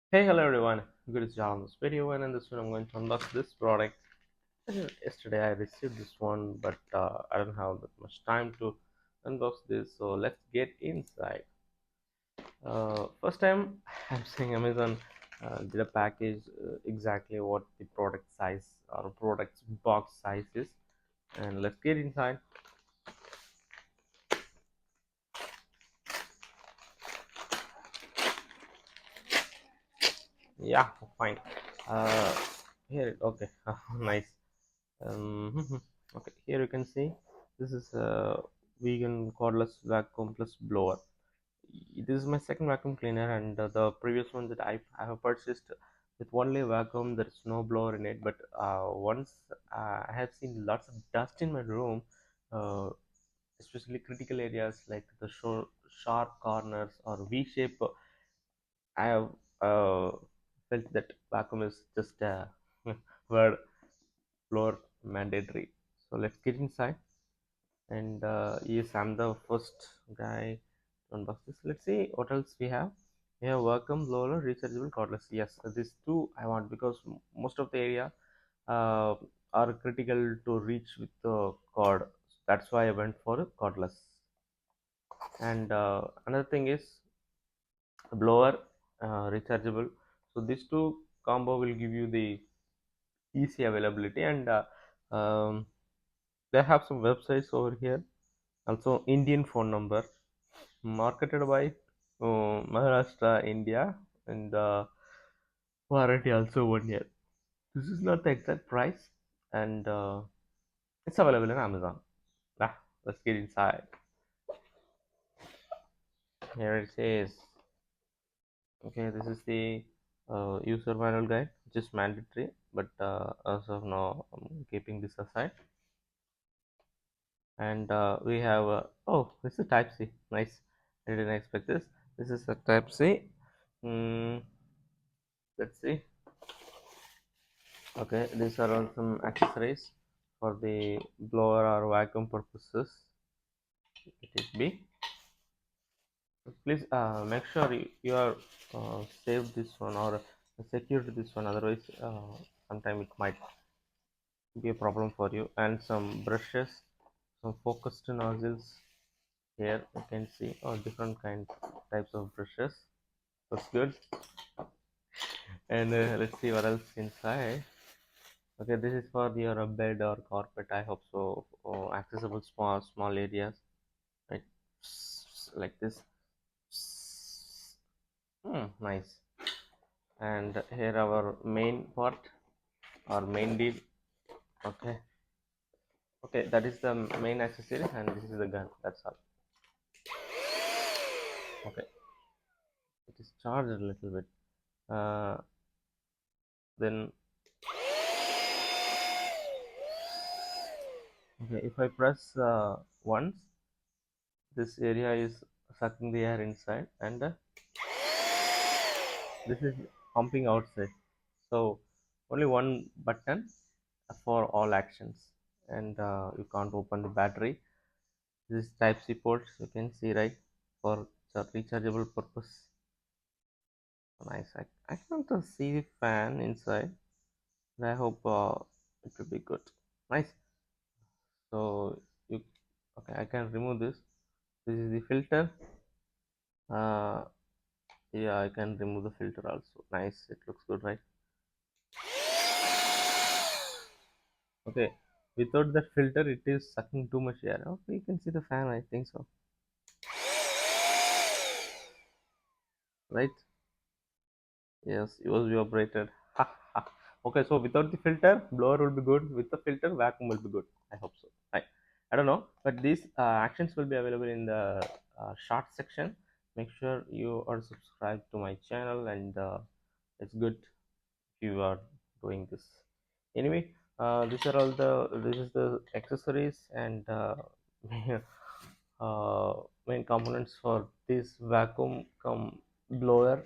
Hey, hello everyone. Good to see you on this video, and in this one, I'm going to unbox this product. Yesterday, I received this one, but I don't have that much time to unbox this. So let's get inside. First time I'm seeing Amazon did a package exactly what the product size or product's box size is, and let's get inside. Yeah, fine. Uh, here, okay, nice. Okay, here you can see this is a vegan cordless vacuum plus blower. This is my second vacuum cleaner, and the previous one that I have purchased with only vacuum, there is no blower in it. But once I have seen lots of dust in my room, uh, especially critical areas like the sharp corners or V shape. I have felt that vacuum is just a word floor mandatory. So let's get inside. And yes, I'm the first guy to unbox this. Let's see what else we have. We have welcome blower rechargeable cordless. Yes, these two I want because most of the area uh, are critical to reach with the cord. That's why I went for a cordless. And another thing is blower rechargeable. So these two combo will give you the easy availability, and they have some websites over here. Also, Indian phone number marketed by Maharashtra, India, and the warranty also 1 year. This is not the exact price, and it's available in Amazon. Ah, let's get inside. Here it says, okay, this is the user manual guide, which is mandatory, but as of now, I'm keeping this aside. And we have, this is Type C. Nice. I didn't expect this. This is a Type C. Mm, let's see. Okay, these are all some accessories for the blower or vacuum purposes. It is B. Please make sure you are save this one or secure this one. Otherwise, sometime it might be a problem for you. And some brushes, some focused nozzles. Here you can see different kinds types of brushes. That's good. And let's see what else inside. Okay, this is for your bed or carpet. I hope so. Accessible small areas, right? Like this. Nice. And here our main part, our main deal. Okay, okay, that is the main accessory, and this is the gun. That's all. Okay, it is charged a little bit. Then okay, if I press once, this area is sucking the air inside, and this is pumping outside. So only one button for all actions, and you can't open the battery. This is type C ports, you can see, right, for rechargeable purpose. Nice. I can't see the fan inside, but I hope it will be good. Nice. So you, okay, I can remove this. This is the filter. uh yeah, I can remove the filter also. Nice, it looks good, right? Okay, without that filter, it is sucking too much air. Okay, you can see the fan, I think so, right? Yes, it was evaporated. Ha, ha. Okay, so without the filter, blower will be good. With the filter, vacuum will be good. I hope so. Right. I don't know, but these actions will be available in the short section. Make sure you are subscribed to my channel, and it's good if you are doing this. Anyway, these are all the this is the accessories and uh, main components for this vacuum blower.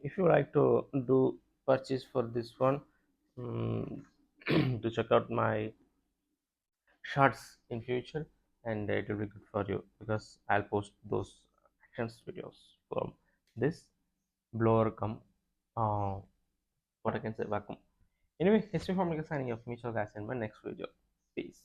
If you like to do purchase for this one, um, to check out my shorts in future, and it will be good for you because I'll post those actions videos from this. blower come what I can say vacuum. Anyway, history from signing off. Meet you guys in my next video. Peace.